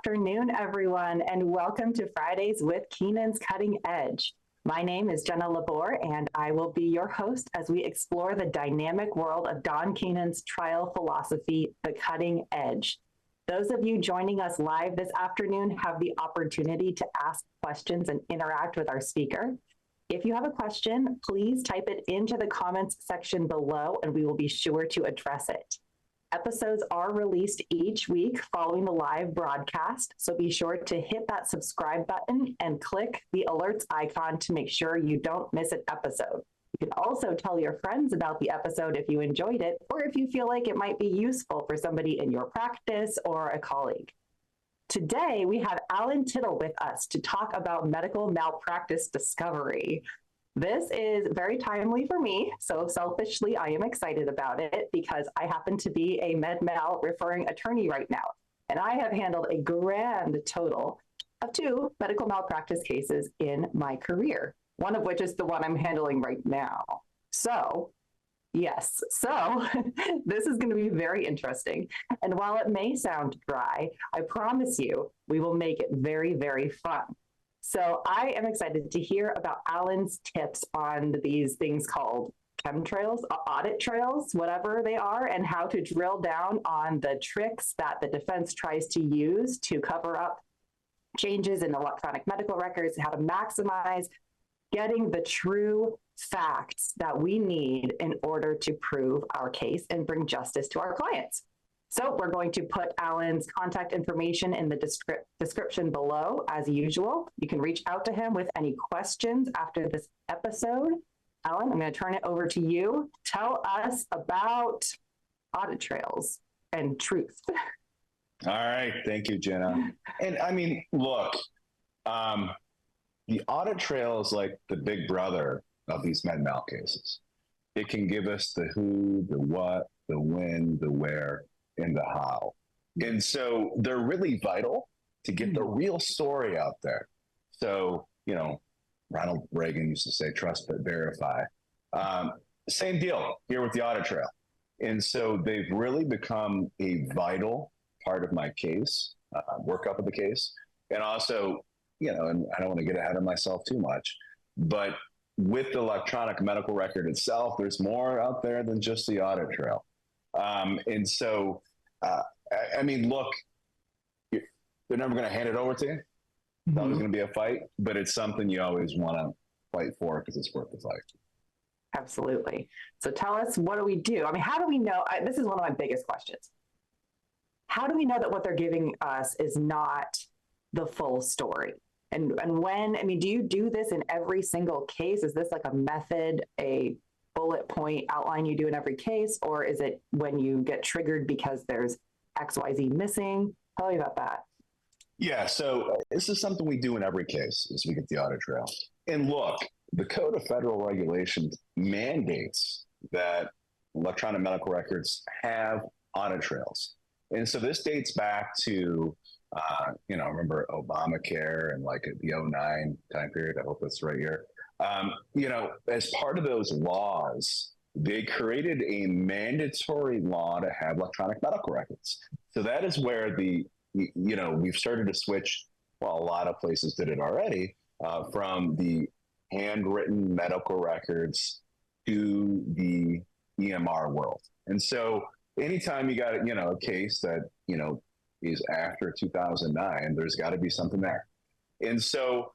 afternoon, everyone, and welcome to Fridays with Keenan's Cutting Edge. My name is Jenna Labor, and I will be your host as we explore the dynamic world of Don Keenan's trial philosophy, the cutting edge. Those of you joining us live this afternoon have the opportunity to ask questions and interact with our speaker. If you have a question, please type it into the comments section below, and we will be sure to address it. Episodes are released each week following the live broadcast, so be sure to hit that subscribe button and click the alerts icon to make sure you don't miss an episode. You can also tell your friends about the episode if you enjoyed it, or if you feel like it might be useful for somebody in your practice or a colleague. Today, we have Alan Tittle with us to talk about medical malpractice discovery. This is very timely for me, so selfishly, I am excited about it because I happen to be a med mal referring attorney right now, and I have handled a grand total of 2 medical malpractice cases in my career, one of which is the one I'm handling right now. So, yes, this is going to be very interesting, and while it may sound dry, I promise you we will make it very, very fun. So I am excited to hear about Alan's tips on these things called chemtrails, audit trails, whatever they are, and how to drill down on the tricks that the defense tries to use to cover up changes in electronic medical records, how to maximize getting the true facts that we need in order to prove our case and bring justice to our clients. So we're going to put Alan's contact information in the description below, as usual. You can reach out to him with any questions after this episode. Alan, I'm going to turn it over to you. Tell us about audit trails and truth. All right. Thank you, Jenna. And I mean, look, the audit trail is like the big brother of these med mal cases. It can give us the who, the what, the when, the where, and the how. And so they're really vital to get the real story out there. So, Ronald Reagan used to say, trust but verify. Same deal here with the audit trail. And so they've really become a vital part of my case, workup of the case. And also, and I don't want to get ahead of myself too much, but with the electronic medical record itself, there's more out there than just the audit trail. And so, I mean, look, they're never going to hand it over to you. It's always going to be a fight, but it's something you always want to fight for because it's worth the fight. Absolutely. So tell us, what do we do? I mean, how do we know? This is one of my biggest questions. How do we know that what they're giving us is not the full story? And when, I mean, do you do this in every single case? Is this like a method, a bullet point outline you do in every case, or is it when you get triggered because there's XYZ missing? Tell me about that. Yeah, so this is something we do in every case as we get the audit trail. And look, the Code of Federal Regulations mandates that electronic medical records have audit trails. And so this dates back to, remember Obamacare and like the 2009 time period. I hope that's the right year. As part of those laws, they created a mandatory law to have electronic medical records. So that is where we've started to switch, well, a lot of places did it already, from the handwritten medical records to the EMR world. And so anytime you got, a case that, is after 2009, there's got to be something there. And so,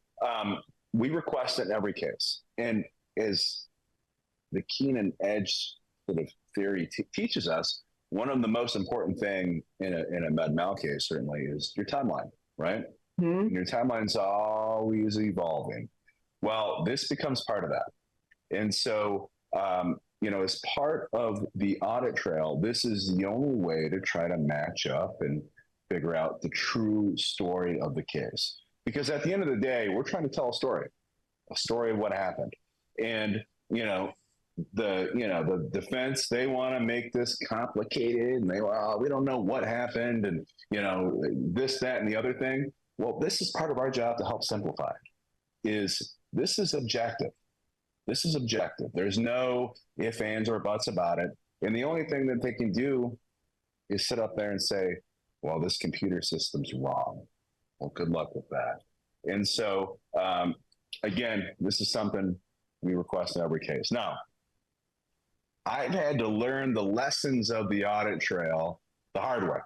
we request it in every case. And as the Keenan Edge sort of theory teaches us, one of the most important thing in a med mal case certainly is your timeline, right? Mm-hmm. Your timeline's always evolving. Well, this becomes part of that. And so, as part of the audit trail, this is the only way to try to match up and figure out the true story of the case. Because at the end of the day, we're trying to tell a story of what happened. And, the defense, they want to make this complicated and we don't know what happened and, this, that, and the other thing. Well, this is part of our job to help simplify it. This is objective. This is objective. There's no ifs, ands, or buts about it. And the only thing that they can do is sit up there and say, well, this computer system's wrong. Well, good luck with that. And so, again, this is something we request in every case. Now, I've had to learn the lessons of the audit trail the hard way,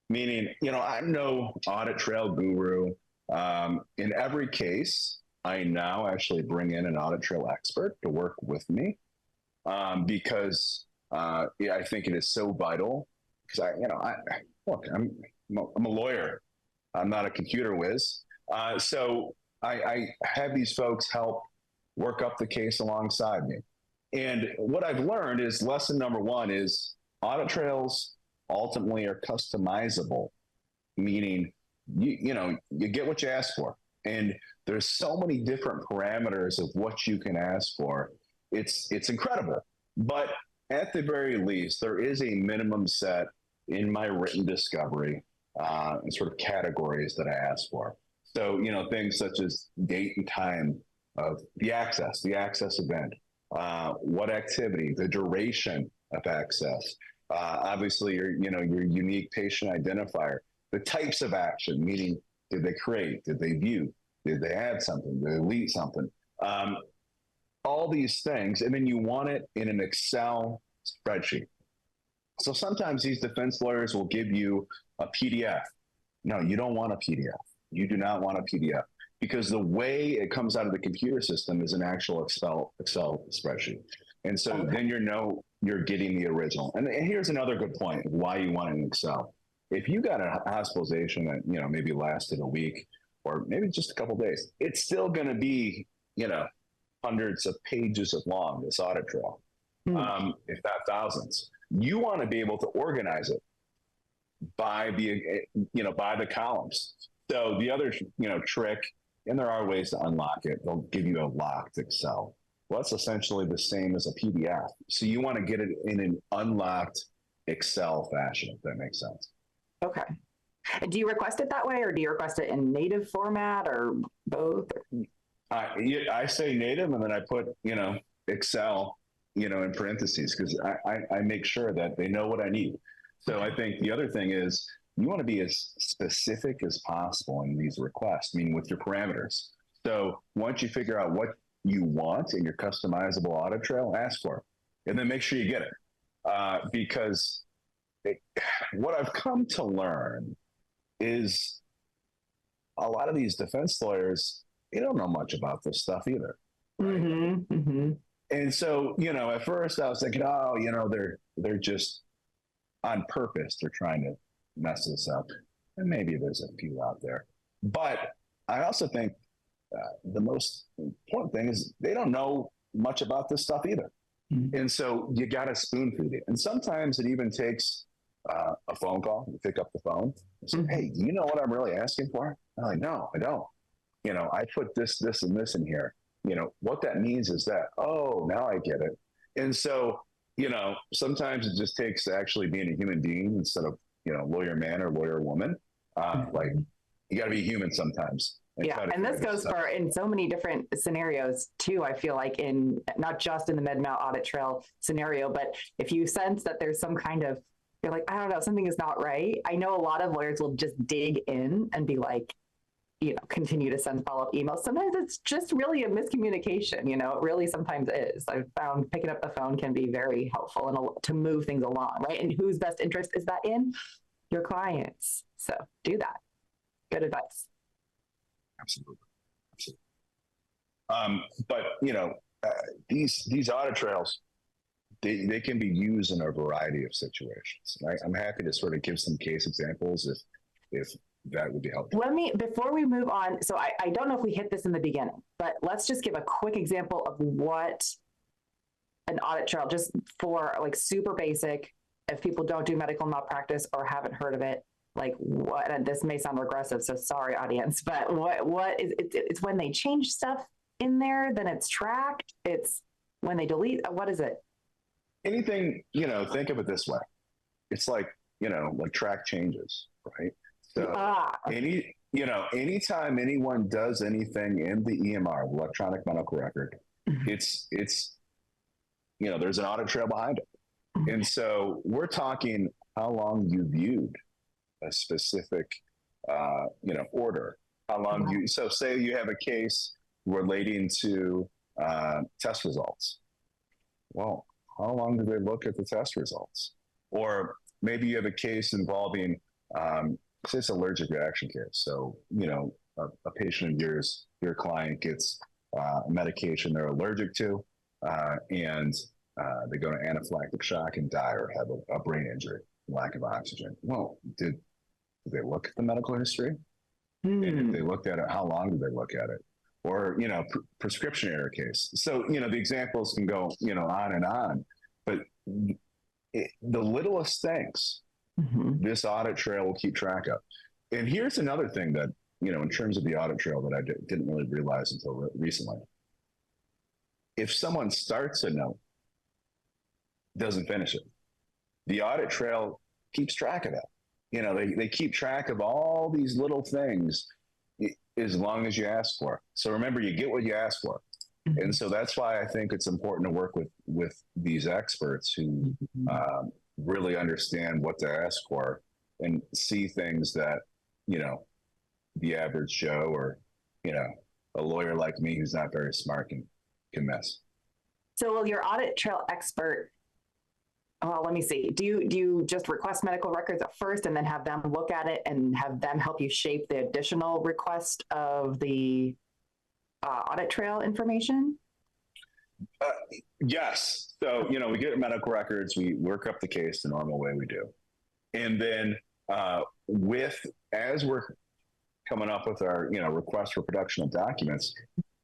meaning, I'm no audit trail guru. In every case, I now actually bring in an audit trail expert to work with me because I think it is so vital. Because I'm a lawyer. I'm not a computer whiz. So I have these folks help work up the case alongside me. And what I've learned is lesson number one is audit trails ultimately are customizable, meaning you get what you ask for. And there's so many different parameters of what you can ask for. It's incredible. But at the very least, there is a minimum set in my written discovery and sort of categories that I ask for. So, things such as date and time of the access event, what activity, the duration of access, obviously your unique patient identifier, the types of action, meaning did they create, did they view, did they add something, did they delete something, all these things. And then you want it in an Excel spreadsheet. So sometimes these defense lawyers will give you a PDF. No, you don't want a PDF. You do not want a PDF because the way it comes out of the computer system is an actual Excel spreadsheet. And so then you're getting the original. And here's another good point of why you want an Excel. If you got a hospitalization that, maybe lasted a week or maybe just a couple of days, it's still going to be, hundreds of pages of long, this audit trail, if not thousands. You want to be able to organize it by the columns. So the other, trick, and there are ways to unlock it. They'll give you a locked Excel. Well, that's essentially the same as a PDF. So you want to get it in an unlocked Excel fashion, if that makes sense. Okay. And do you request it that way, or do you request it in native format, or both? I say native, and then I put, Excel, in parentheses, because I make sure that they know what I need. So I think the other thing is you want to be as specific as possible in these requests, I mean, with your parameters. So once you figure out what you want in your customizable audit trail, ask for it, and then make sure you get it. Because what I've come to learn is a lot of these defense lawyers, they don't know much about this stuff either. Right? And so, at first I was thinking, they're just on purpose. They're trying to mess this up. And maybe there's a few out there. But I also think the most important thing is they don't know much about this stuff either. And so you got to spoon feed it. And sometimes it even takes a phone call. You pick up the phone and say, hey, do you know what I'm really asking for? I'm like, no, I don't. I put this, and this in here. What that means is that, oh, now I get it. And so, sometimes it just takes actually being a human being instead of, lawyer man or lawyer woman. Like, you got to be human sometimes. Yeah, and this goes for in so many different scenarios too. I feel like in not just in the med-mal audit trail scenario, but if you sense that there's some kind of, you're like, I don't know, something is not right. I know a lot of lawyers will just dig in and be like, continue to send follow-up emails. Sometimes it's just really a miscommunication, it really sometimes is. I've found picking up the phone can be very helpful and to move things along, right? And whose best interest is that in? Your clients. So do that. Good advice. Absolutely. But, these audit trails, they can be used in a variety of situations. And I'm happy to sort of give some case examples if that would be helpful. Before we move on, so I don't know if we hit this in the beginning, but let's just give a quick example of what an audit trail, just for like super basic, if people don't do medical malpractice or haven't heard of it, like what, and this may sound regressive, so sorry audience, but what is it's when they change stuff in there, then it's tracked, it's when they delete, what is it? Anything, think of it this way. It's like, like track changes, right? So anytime anyone does anything in the EMR, electronic medical record, it's there's an audit trail behind it. And so we're talking how long you viewed a specific order. How long do you, so say you have a case relating to test results. Well, how long do they look at the test results? Or maybe you have a case involving, say it's an allergic reaction case. So, a patient of yours, your client gets medication they're allergic to, and they go to anaphylactic shock and die or have a brain injury, lack of oxygen. Well, did they look at the medical history? And if they looked at it, how long did they look at it? Or, prescription error case. So, the examples can go, on and on. But the littlest things, this audit trail will keep track of. And here's another thing that, in terms of the audit trail that I didn't really realize until recently. If someone starts a note, doesn't finish it, the audit trail keeps track of that. They keep track of all these little things as long as you ask for. So remember, you get what you ask for. And so that's why I think it's important to work with these experts who really understand what to ask for and see things that, the average Joe or, a lawyer like me who's not very smart can miss. So will your audit trail expert, well, let me see. Do you just request medical records at first and then have them look at it and have them help you shape the additional request of the audit trail information? Yes. So, we get medical records, we work up the case the normal way we do. And then as we're coming up with our, request for production of documents,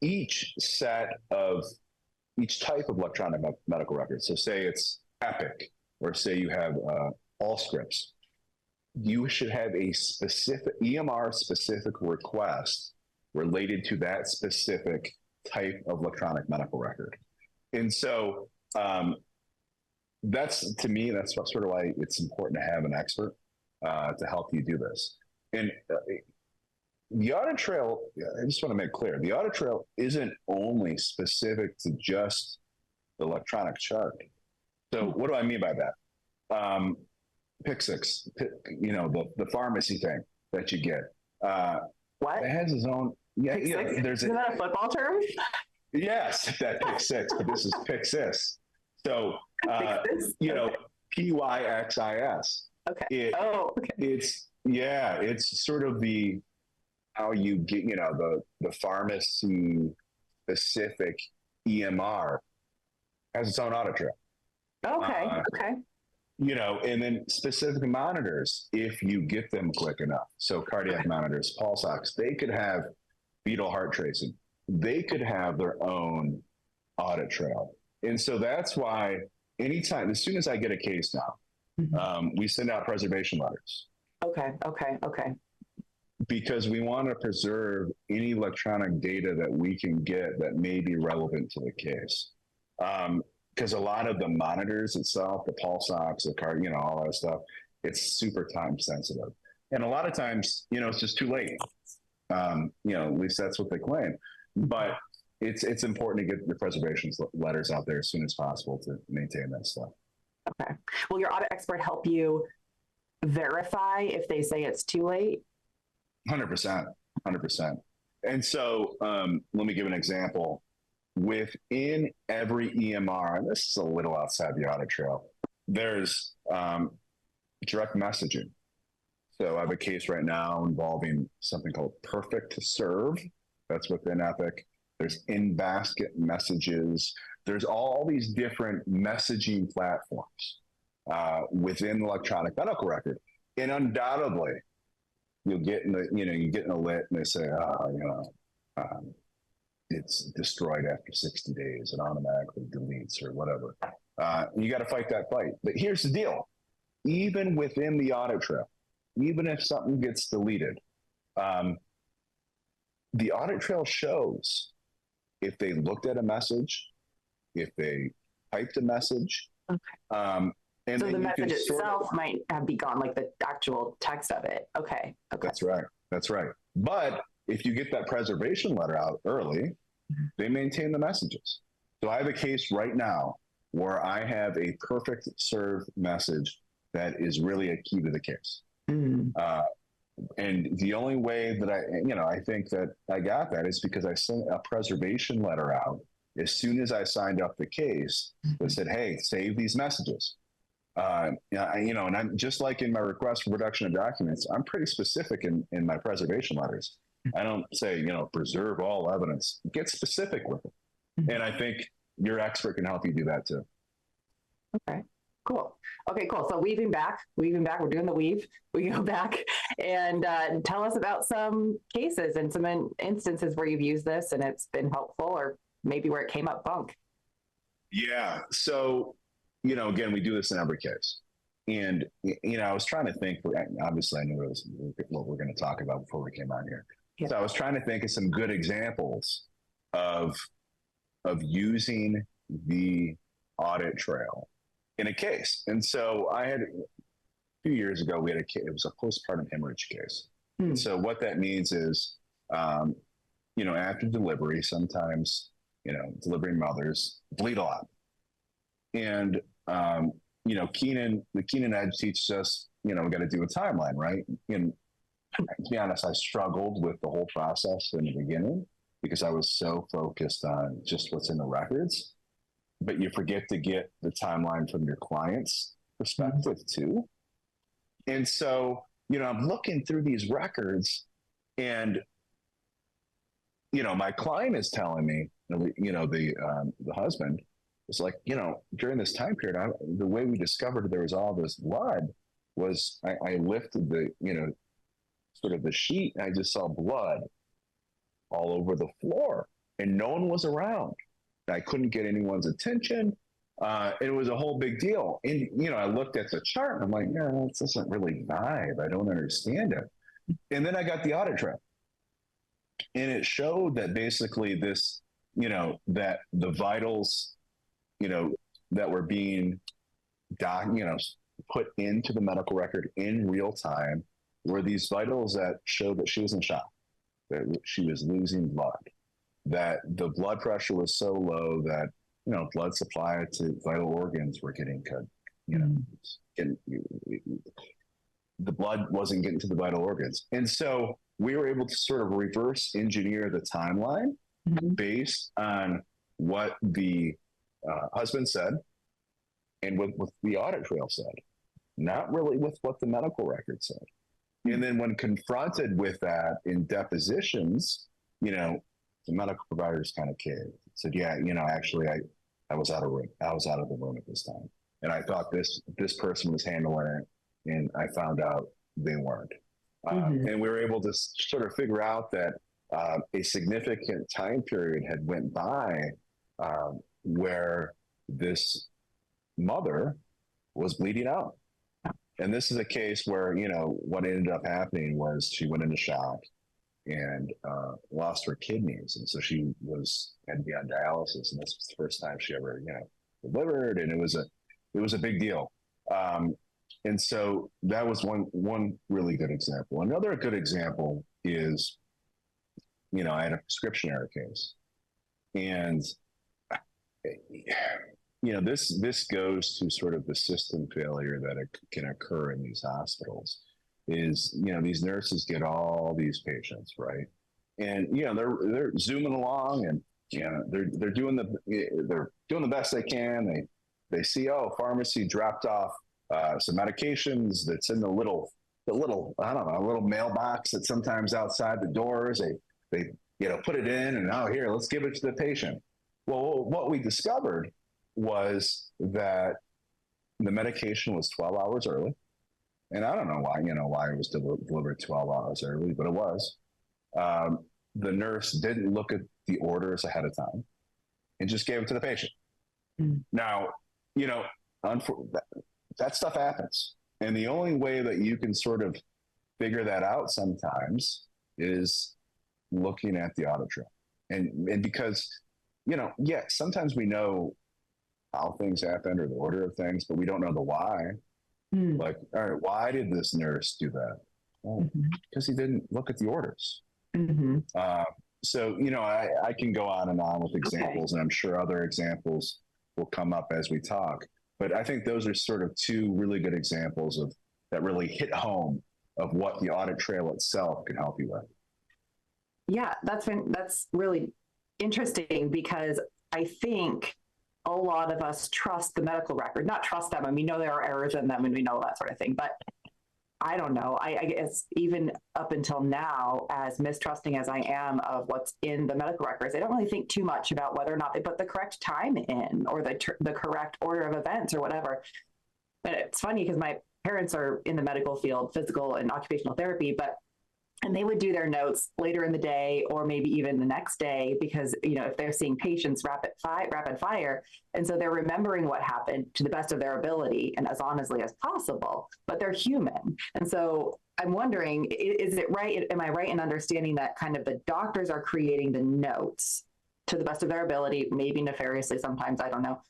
each type of electronic medical record. So say it's Epic, or say you have all scripts, you should have a specific EMR specific request related to that specific type of electronic medical record. And so that's, to me, that's sort of why it's important to have an expert to help you do this. And the audit trail, I just want to make clear, the audit trail isn't only specific to just the electronic chart. So what do I mean by that? Pick six, the pharmacy thing that you get. What? It has its own. Yeah, Isn't that a football term? Yes, that pick six, but this is pick sis. So, PYXIS. Okay. Okay. It's sort of how you get, the pharmacy specific EMR has its own audit trail. Okay. Okay. And then specific monitors, if you get them quick enough. So cardiac monitors, pulse ox, they could have fetal heart tracing. They could have their own audit trail. And so that's why anytime, as soon as I get a case now, we send out preservation letters. Okay. Because we want to preserve any electronic data that we can get that may be relevant to the case. Because a lot of the monitors itself, the pulse ox, the card, all that stuff, it's super time sensitive. And a lot of times, it's just too late. At least that's what they claim. But it's important to get the preservation letters out there as soon as possible to maintain that stuff. Okay. Will your audit expert help you verify if they say it's too late? 100%. And so let me give an example. Within every EMR, and this is a little outside the audit trail, there's direct messaging. So I have a case right now involving something called Perfect Serve. That's within Epic. There's in-basket messages. There's all these different messaging platforms within the electronic medical record. And undoubtedly, you'll get in a lit and they say, it's destroyed after 60 days and automatically deletes or whatever. You got to fight that fight. But here's the deal. Even within the audit trail, even if something gets deleted, the audit trail shows if they looked at a message, if they typed a message. Okay. And so the message itself might have be gone, like the actual text of it. Okay. That's right. But if you get that preservation letter out early, they maintain the messages. So I have a case right now where I have a perfect serve message that is really a key to the case. And the only way that I think that I got that is because I sent a preservation letter out as soon as I signed up the case that said, hey, save these messages. And I'm just like in my request for production of documents, I'm pretty specific in my preservation letters. I don't say, preserve all evidence. Get specific with it. And I think your expert can help you do that too. Okay, cool. Okay, cool. So weaving back, we're doing the weave. We go back and tell us about some cases and some instances where you've used this and it's been helpful, or maybe where it came up bunk. Yeah. So, again, we do this in every case. And, I was trying to think, obviously I knew it was what we're going to talk about before we came on here. Yeah. So I was trying to think of some good examples of using the audit trail in a case. And so I had, a few years ago, we had a case, it was a postpartum hemorrhage case. And so what that means is, after delivery, sometimes, delivering mothers bleed a lot. And, the Keenan Edge teaches us, we got to do a timeline, right? And to be honest, I struggled with the whole process in the beginning because I was so focused on just what's in the records, but you forget to get the timeline from your client's perspective too. And so, I'm looking through these records and, my client is telling me, the husband was like, during this time period, the way we discovered there was all this blood was I lifted the, sort of the sheet, and I just saw blood all over the floor and no one was around. I couldn't get anyone's attention. It was a whole big deal. And, I looked at the chart and I'm like, yeah, this doesn't really vibe. I don't understand it. And then I got the audit trail. And it showed that basically this, that the vitals, that were being put into the medical record in real time were these vitals that showed that she was in shock, that she was losing blood, that the blood pressure was so low that, blood supply to vital organs were getting cut, the blood wasn't getting to the vital organs. And so we were able to sort of reverse engineer the timeline based on what the husband said and what the audit trail said, not really with what the medical record said. And then when confronted with that in depositions, the medical providers kind of caved, said, yeah, actually I was out of the room at this time. And I thought this person was handling it, and I found out they weren't. And we were able to sort of figure out that a significant time period had went by where this mother was bleeding out. And this is a case where, what ended up happening was she went into shock and lost her kidneys. And so she had to be on dialysis. And this was the first time she ever, delivered. And it was a big deal. And so that was one really good example. Another good example is, I had a prescription error case. And, this goes to sort of the system failure that can occur in these hospitals is, these nurses get all these patients, right? And, they're zooming along and, they're doing the best they can. They see, pharmacy dropped off some medications that's in the little, I don't know, a little mailbox that's sometimes outside the doors. They put it in and, here, let's give it to the patient. Well, what we discovered was that the medication was 12 hours early. And I don't know why it was delivered 12 hours early, but it was. The nurse didn't look at the orders ahead of time and just gave it to the patient. Now, that stuff happens. And the only way that you can sort of figure that out sometimes is looking at the audit trail. And because, sometimes we know how things happen or the order of things, but we don't know the why. Like, all right, why did this nurse do that? Well, because he didn't look at the orders. So, I can go on and on with examples, and I'm sure other examples will come up as we talk. But I think those are sort of two really good examples that really hit home of what the audit trail itself can help you with. Yeah, that's really interesting, because I think a lot of us trust the medical record, not trust them, and we know there are errors in them and we know that sort of thing. But I don't know. I guess even up until now, as mistrusting as I am of what's in the medical records, I don't really think too much about whether or not they put the correct time in or the correct order of events or whatever. But it's funny because my parents are in the medical field, physical and occupational therapy, and they would do their notes later in the day or maybe even the next day, because, if they're seeing patients rapid fire. And so they're remembering what happened to the best of their ability and as honestly as possible, but they're human. And so I'm wondering, is it right? Am I right in understanding that kind of the doctors are creating the notes to the best of their ability, maybe nefariously sometimes, I don't know.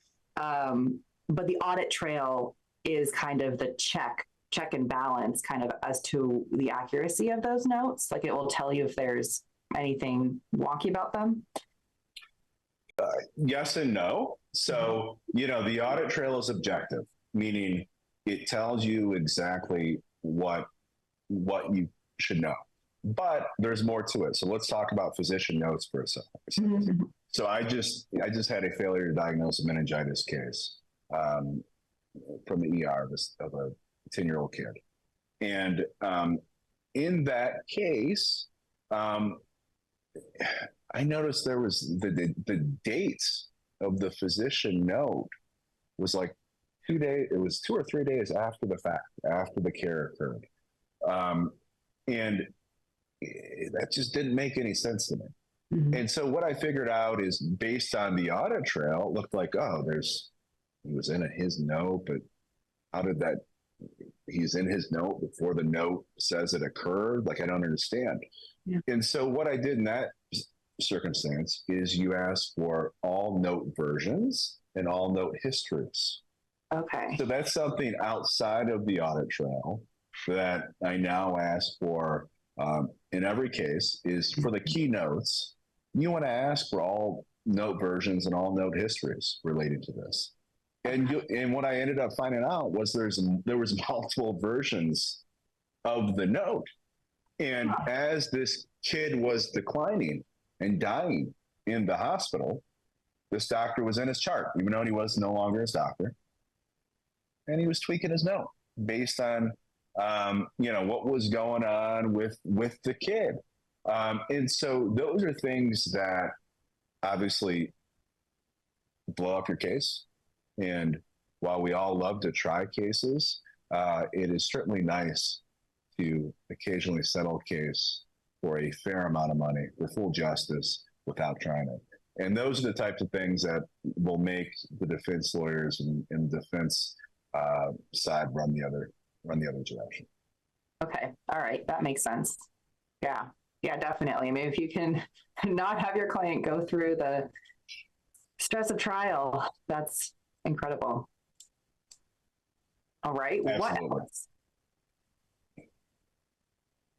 But the audit trail is kind of the check and balance kind of as to the accuracy of those notes. Like, it will tell you if there's anything wonky about them. Yes and no. So, the audit trail is objective, meaning it tells you exactly what you should know, but there's more to it. So let's talk about physician notes for a second. Mm-hmm. So I just had a failure to diagnose a meningitis case from the ER of a 10-year-old kid. And in that case, I noticed there was the dates of the physician note was like 2 days. It was 2 or 3 days after the fact, after the care occurred. And that just didn't make any sense to me. Mm-hmm. And so what I figured out is, based on the audit trail, it looked like, he was in his note, but how did that? He's in his note before the note says it occurred. Like, I don't understand. Yeah. And so what I did in that circumstance is you ask for all note versions and all note histories. Okay. So that's something outside of the audit trail that I now ask for in every case, is for the keynotes. You want to ask for all note versions and all note histories related to this. And what I ended up finding out was there was multiple versions of the note. And as this kid was declining and dying in the hospital, this doctor was in his chart, even though he was no longer his doctor. And he was tweaking his note based on, what was going on with the kid. And so those are things that obviously blow up your case. And while we all love to try cases, it is certainly nice to occasionally settle a case for a fair amount of money, for full justice, without trying it. And those are the types of things that will make the defense lawyers and defense side run the other direction. Okay. All right. That makes sense. Yeah. Yeah, definitely. I mean, if you can not have your client go through the stress of trial, that's incredible. All right. Absolutely. What else?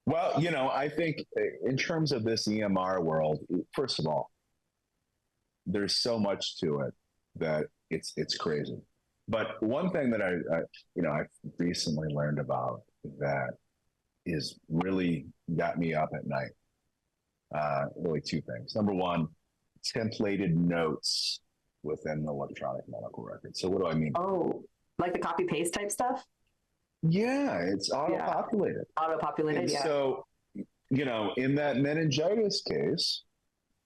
Well, I think in terms of this EMR world, first of all, there's so much to it that it's crazy. But one thing that I've recently learned about that is really got me up at night. Really two things. Number one, templated notes within the electronic medical record. So what do I mean? Oh, like the copy paste type stuff? Yeah, it's auto-populated. Yeah. Auto-populated, yeah. So, in that meningitis case,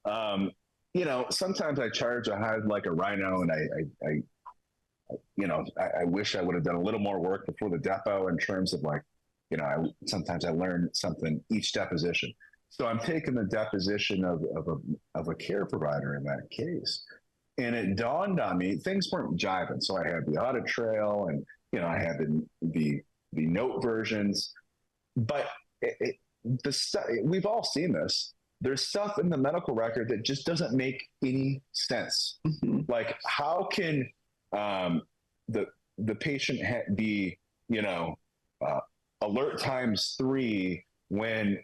sometimes I charge a hide like a rhino, and I wish I would have done a little more work before the depo in terms of sometimes I learn something each deposition. So I'm taking the deposition of a care provider in that case. And it dawned on me, things weren't jiving. So I had the audit trail and, I had the note versions, but we've all seen this. There's stuff in the medical record that just doesn't make any sense. Mm-hmm. Like, how can the patient be, alert times 3 when,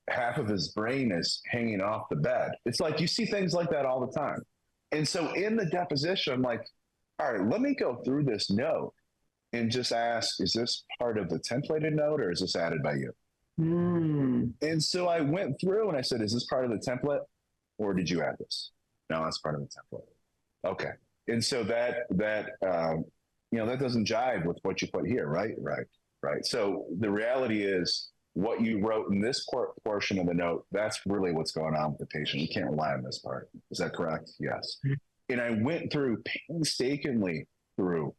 half of his brain is hanging off the bed? It's like, you see things like that all the time. And so in the deposition, I'm like, all right, let me go through this note and just ask, is this part of the templated note or is this added by you? And so I went through and I said, is this part of the template or did you add this? No, that's part of the template. Okay. And so that doesn't jive with what you put here, right? Right. So the reality is what you wrote in this portion of the note, that's really what's going on with the patient. You can't rely on this part. Is that correct? Yes. And I went through painstakingly through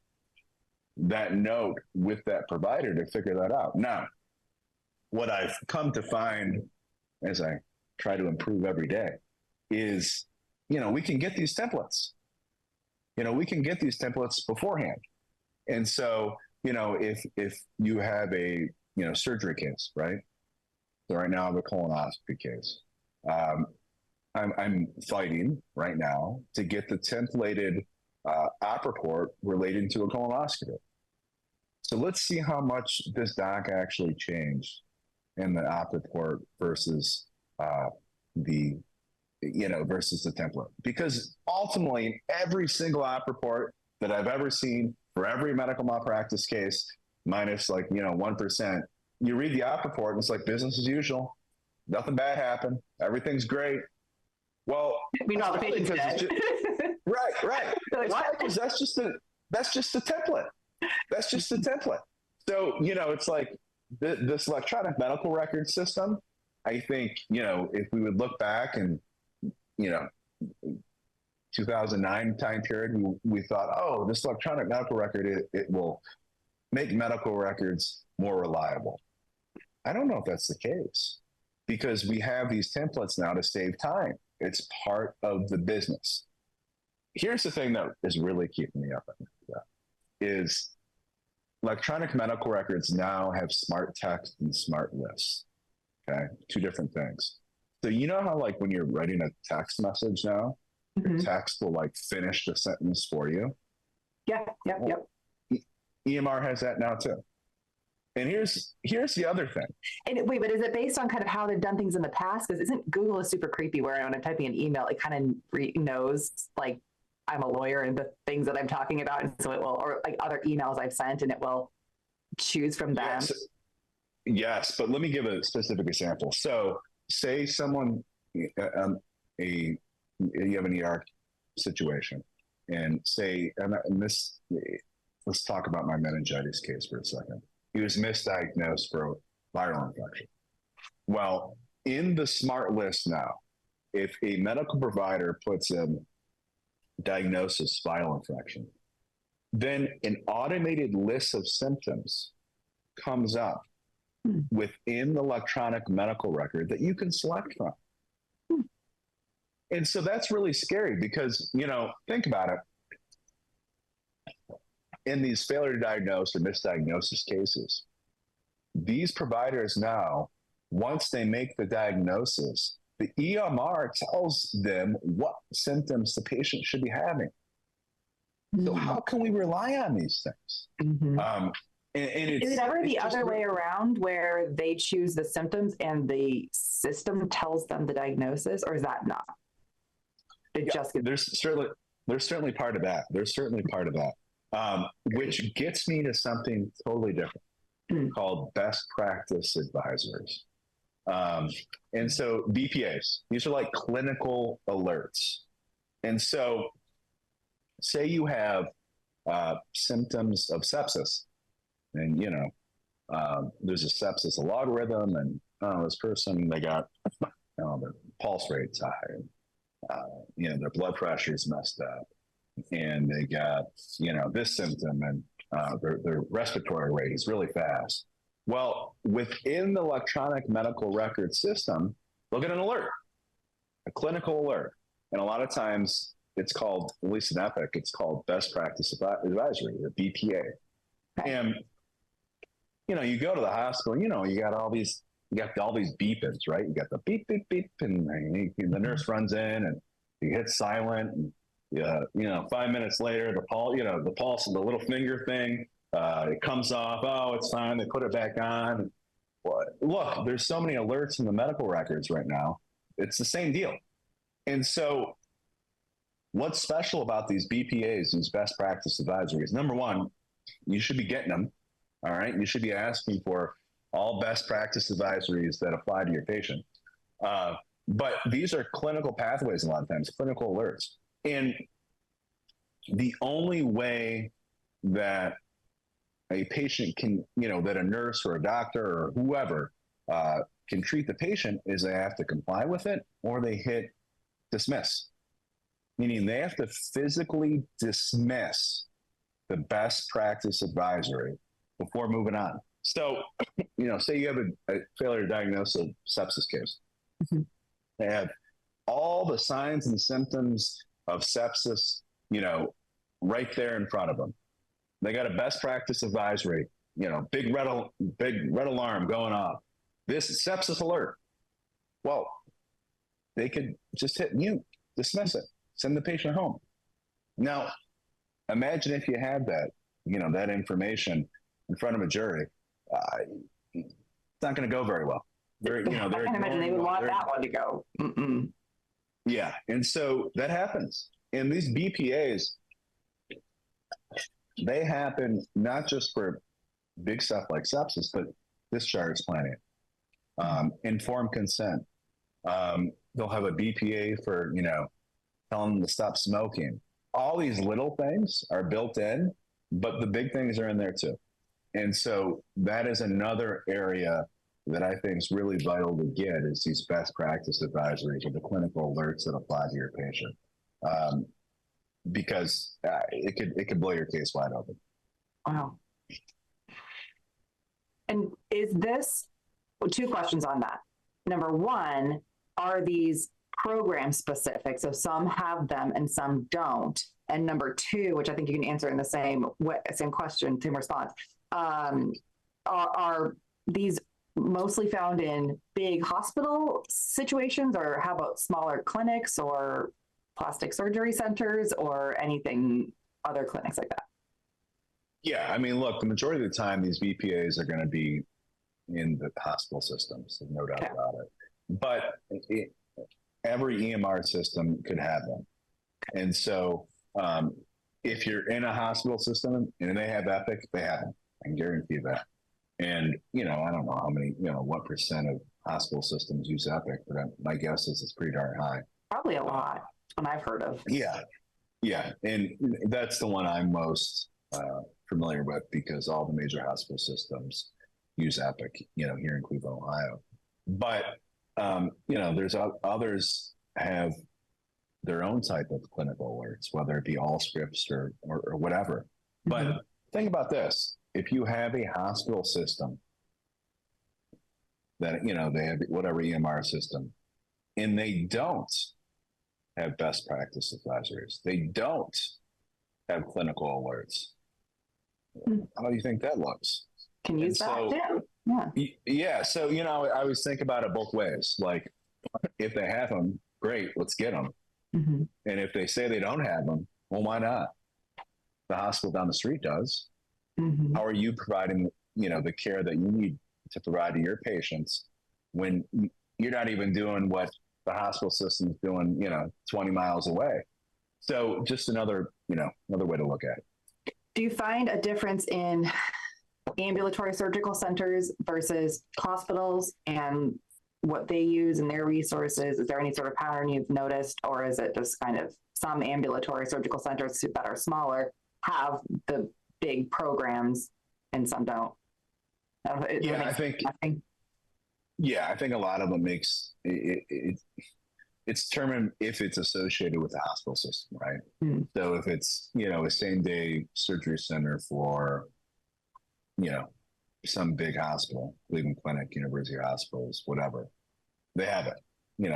that note with that provider to figure that out. Now, what I've come to find as I try to improve every day is, we can get these templates. We can get these templates beforehand. And so, if you have a, surgery case, right? So right now I have a colonoscopy case. I'm fighting right now to get the templated op report relating to a colonoscopy. So let's see how much this doc actually changed in the op report versus the template. Because ultimately, every single op report that I've ever seen for every medical malpractice case, minus 1%, you read the op report and it's like business as usual. Nothing bad happened. Everything's great. Well, meanwhile, the patient's dead. Right. Because that's just the template. That's just the template. So, it's like this electronic medical record system, I think, if we would look back and, 2009 time period, we thought, oh, this electronic medical record, it will make medical records more reliable. I don't know if that's the case because we have these templates now to save time. It's part of the business. Here's the thing that is really keeping me up at that is electronic medical records now have smart text and smart lists. Okay. Two different things. So how when you're writing a text message now, the text will finish the sentence for you. Yep. EMR has that now too. And here's the other thing. And wait, but is it based on kind of how they've done things in the past? Because isn't Google is super creepy where when I'm typing an email, it kind of knows I'm a lawyer and the things that I'm talking about. And so it will, or other emails I've sent and it will choose from them. Yes, but let me give a specific example. So say someone, you have an ER situation and say, let's talk about my meningitis case for a second. He was misdiagnosed for a viral infection. Well, in the smart list now, if a medical provider puts in diagnosis viral infection, then an automated list of symptoms comes up within the electronic medical record that you can select from. And so that's really scary because, think about it. In these failure to diagnose or misdiagnosis cases, these providers now, once they make the diagnosis, the EMR tells them what symptoms the patient should be having. So how can we rely on these things? Is it ever the other way around where they choose the symptoms and the system tells them the diagnosis, or is that not? There's certainly part of that. Which gets me to something totally different called best practice advisories. And so BPAs, these are like clinical alerts. And so say you have symptoms of sepsis and, there's a sepsis logarithm and this person, they got their pulse rate's high and, their blood pressure is messed up and they got, this symptom and their respiratory rate is really fast. Well, within the electronic medical record system, look at an alert, a clinical alert. And a lot of times it's called, at least in Epic, it's called best practice advisory, or BPA. And, you go to the hospital, you got all these beepings, right? You got the beep, beep, beep, and the nurse runs in and you hit silent and 5 minutes later, the pulse, the little finger thing, it comes off. Oh, it's fine. They put it back on. Look, there's so many alerts in the medical records right now. It's the same deal. And so what's special about these BPAs, these best practice advisories? Number one, you should be getting them. All right. You should be asking for all best practice advisories that apply to your patient. But these are clinical pathways a lot of times, clinical alerts. And the only way that a patient can, that a nurse or a doctor or whoever can treat the patient is they have to comply with it or they hit dismiss, meaning they have to physically dismiss the best practice advisory before moving on. So, say you have a failure to diagnose a sepsis case. Mm-hmm. They have all the signs and symptoms of sepsis, right there in front of them. They got a best practice advisory, big red alarm going off. This is sepsis alert. Well, they could just hit mute, dismiss it, send the patient home. Now, imagine if you had that, that information in front of a jury. It's not going to go very well. I can imagine they would want that one to go. Mm-mm. Yeah, and so that happens. And these BPAs, they happen not just for big stuff like sepsis, but discharge planning, informed consent. They'll have a BPA for, telling them to stop smoking. All these little things are built in, but the big things are in there too. And so that is another area that I think is really vital to get is these best practice advisories or the clinical alerts that apply to your patient. Because it could blow your case wide open. Wow. And is this, two questions on that. Number one, are these program specific? So some have them and some don't. And number two, which I think you can answer in the same question, same response, are these mostly found in big hospital situations, or how about smaller clinics or plastic surgery centers or anything, other clinics like that? Yeah, I mean, look, the majority of the time, these BPAs are going to be in the hospital systems, no doubt about it. But every EMR system could have them. And so if you're in a hospital system and they have Epic, they have them. I can guarantee that. And, I don't know how many, what percent of hospital systems use Epic, but my guess is it's pretty darn high. Probably a lot, one I've heard of. Yeah. And that's the one I'm most familiar with because all the major hospital systems use Epic, here in Cleveland, Ohio. But, there's others have their own type of clinical alerts, whether it be all scripts or whatever. Mm-hmm. But think about this. If you have a hospital system that, they have whatever EMR system, and they don't have best practice advisories, they don't have clinical alerts, how do you think that looks? Can use that too. Yeah. Yeah. So, I always think about it both ways. Like, if they have them, great, let's get them. Mm-hmm. And if they say they don't have them, well, why not? The hospital down the street does. Mm-hmm. How are you providing, the care that you need to provide to your patients when you're not even doing what the hospital system is doing, 20 miles away? So just another way to look at it. Do you find a difference in ambulatory surgical centers versus hospitals and what they use and their resources? Is there any sort of pattern you've noticed, or is it just kind of some ambulatory surgical centers that are smaller have the big programs and some don't? I think a lot of them makes it. It's determined if it's associated with the hospital system, right? Mm. So if it's, a same day surgery center for, some big hospital, Cleveland Clinic, University Hospitals, whatever, they have it,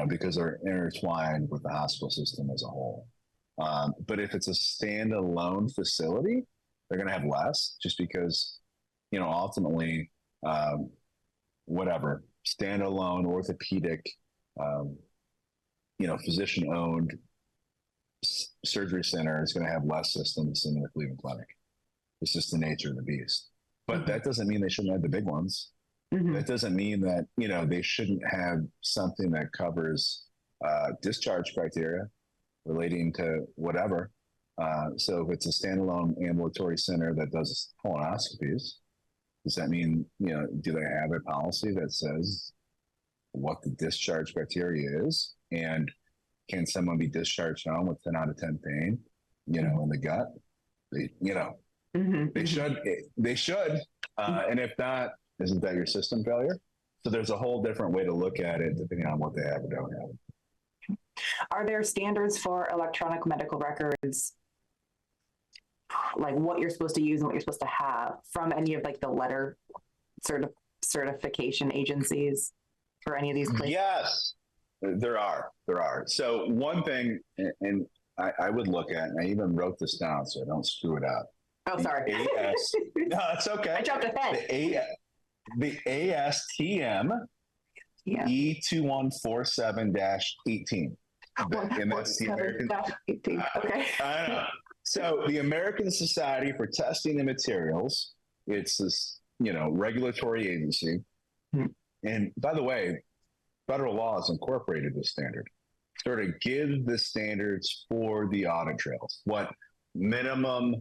because they're intertwined with the hospital system as a whole. But if it's a standalone facility, they're going to have less just because, ultimately, whatever, standalone orthopedic, physician-owned surgery center is going to have less systems than the Cleveland Clinic. It's just the nature of the beast. But mm-hmm. that doesn't mean they shouldn't have the big ones. Mm-hmm. That doesn't mean that, they shouldn't have something that covers discharge criteria relating to whatever. So if it's a standalone ambulatory center that does colonoscopies, does that mean, do they have a policy that says what the discharge criteria is? And can someone be discharged home with 10 out of 10 pain, in the gut? They should. And if not, isn't that your system failure? So there's a whole different way to look at it depending on what they have or don't have. Are there standards for electronic medical records, like what you're supposed to use and what you're supposed to have from any of like the letter certification agencies for any of these places? Yes, there are. So one thing, and I would look at, and I even wrote this down so I don't screw it up. Oh, sorry. No, it's okay. I jumped ahead. The ASTM E2147-18. And that's the American. Okay. I know. So the American Society for Testing and Materials, it's this, regulatory agency. And by the way, federal law has incorporated this standard. Sort of give the standards for the audit trails, what minimum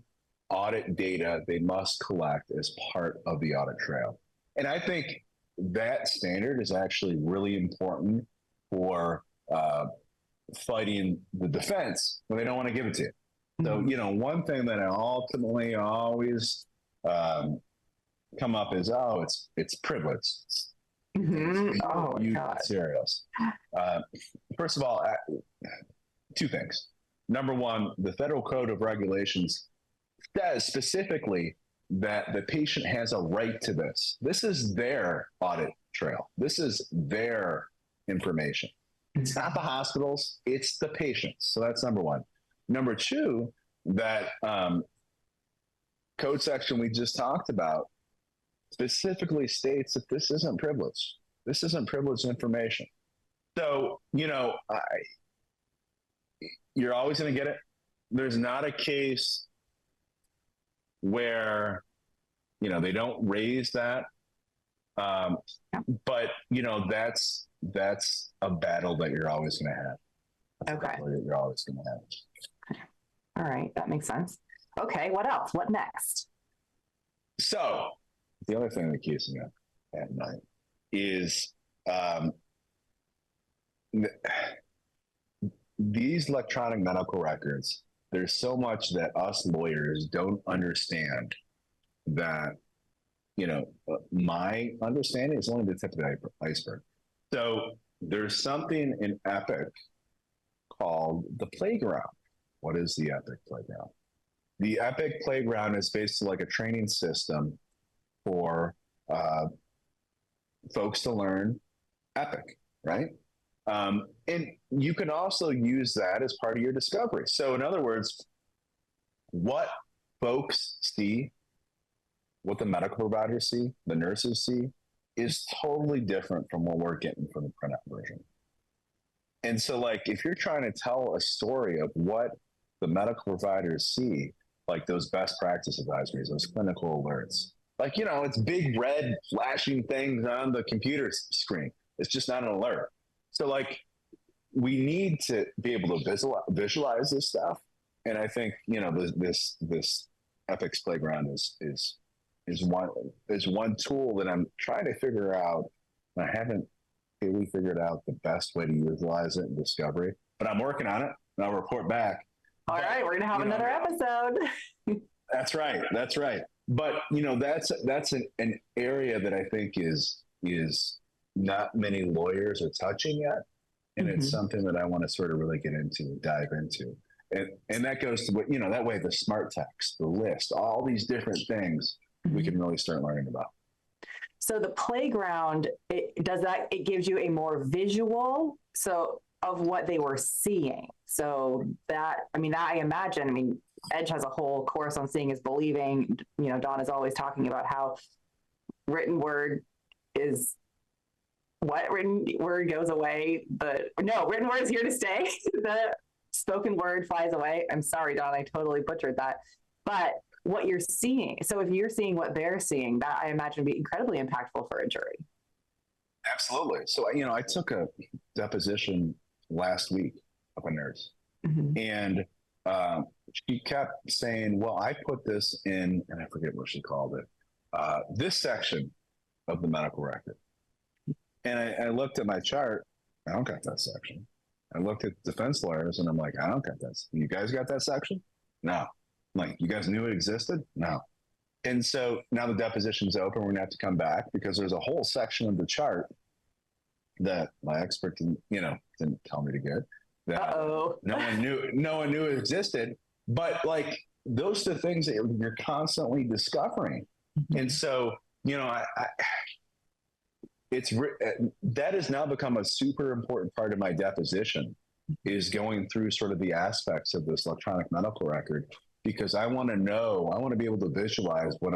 audit data they must collect as part of the audit trail. And I think that standard is actually really important for fighting the defense when they don't want to give it to you. So, one thing that I ultimately always come up is, it's privilege. Oh, God. Serious. First of all, two things. Number one, the Federal Code of Regulations says specifically that the patient has a right to this. This is their audit trail. This is their information. It's not the hospitals, it's the patients. So that's number one. Number two, that code section we just talked about specifically states that this isn't privileged. This isn't privileged information. So, you're always going to get it. There's not a case where, they don't raise that. But, that's a battle that you're always going to have. Okay. You're always going to have. All right. That makes sense. Okay. What else? What next? So the other thing that keeps me up at night is these electronic medical records. There's so much that us lawyers don't understand that, my understanding is only the tip of the iceberg. So there's something in Epic called the playground. What is the Epic playground? The Epic playground is basically like a training system for folks to learn Epic, right? And you can also use that as part of your discovery. So in other words, what folks see, what the medical providers see, the nurses see, is totally different from what we're getting from the printout version. And so like, if you're trying to tell a story of what the medical providers see, like those best practice advisories, those clinical alerts, like, it's big red flashing things on the computer screen. It's just not an alert. So like, we need to be able to visualize this stuff. And I think, this Epic's Playground is one tool that I'm trying to figure out. I haven't really figured out the best way to utilize it in discovery, but I'm working on it and I'll report back. All right. We're going to have another episode. That's right. But, that's an area that I think is not many lawyers are touching yet. And it's something that I want to sort of really get into, dive into. And that goes to what, that way the smart text, the list, all these different things we can really start learning about. So the playground, it gives you a more visual of what they were seeing. So that, I imagine, Edge has a whole course on seeing is believing. Dawn is always talking about how written word is what? Written word goes away. Written word is here to stay. The spoken word flies away. I'm sorry, Dawn, I totally butchered that. But what you're seeing, so if you're seeing what they're seeing, that I imagine would be incredibly impactful for a jury. Absolutely. So, I took a deposition last week of a nurse. And she kept saying, well, I put this in, and I forget what she called it, this section of the medical record. And I looked at my chart. I don't got that section. I looked at defense lawyers and I'm like, I don't got that. You guys got that section? No. I'm like, you guys knew it existed? No. And so now the deposition's open. We're going to have to come back because there's a whole section of the chart that my expert didn't tell me to get. That no one knew it existed. But like, those are the things that you're constantly discovering. And so, that has now become a super important part of my deposition, is going through sort of the aspects of this electronic medical record, because I want to be able to visualize what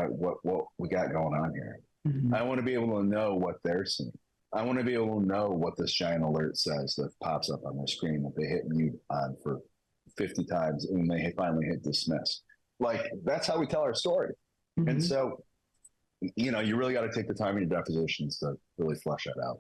we got going on here. Mm-hmm. I want to be able to know what they're seeing. I want to be able to know what this giant alert says that pops up on their screen that they hit mute on for 50 times and they finally hit dismiss. Like, that's how we tell our story. Mm-hmm. And so, you really got to take the time in your depositions to really flesh that out.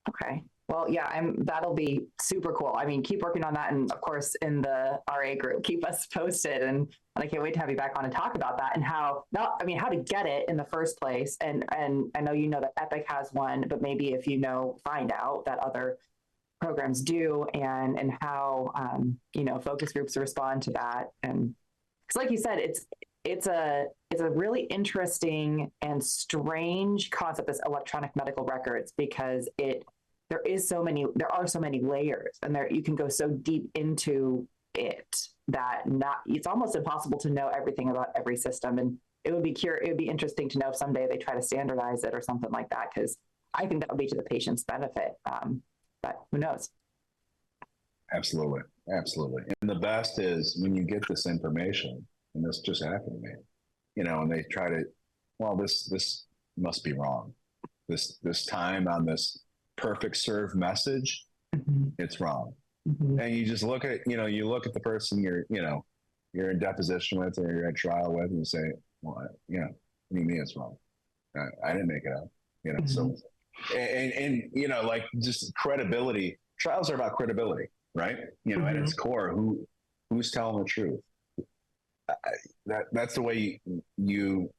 Okay. Well, yeah, that'll be super cool. I mean, keep working on that. And of course, in the RA group, keep us posted. And I can't wait to have you back on and talk about that and how to get it in the first place. And I know that Epic has one, but maybe if find out that other programs do, and how, focus groups respond to that. And because like you said, it's a really interesting and strange concept, this electronic medical records, because there are so many layers, and you can go so deep into it that it's almost impossible to know everything about every system. And it would be interesting to know if someday they try to standardize it or something like that, because I think that would be to the patient's benefit. But who knows? Absolutely. And the best is when you get this information, and this just happened to me, and they try to, well, this must be wrong. This time on this perfect serve message, mm-hmm. It's wrong. Mm-hmm. And you just look at, you look at the person you're in deposition with or you're at trial with, and you say, well, what do you mean it's wrong? I didn't make it up, mm-hmm. So, and like, just credibility. Trials are about credibility, right? Mm-hmm. At its core, who's telling the truth? That's the way you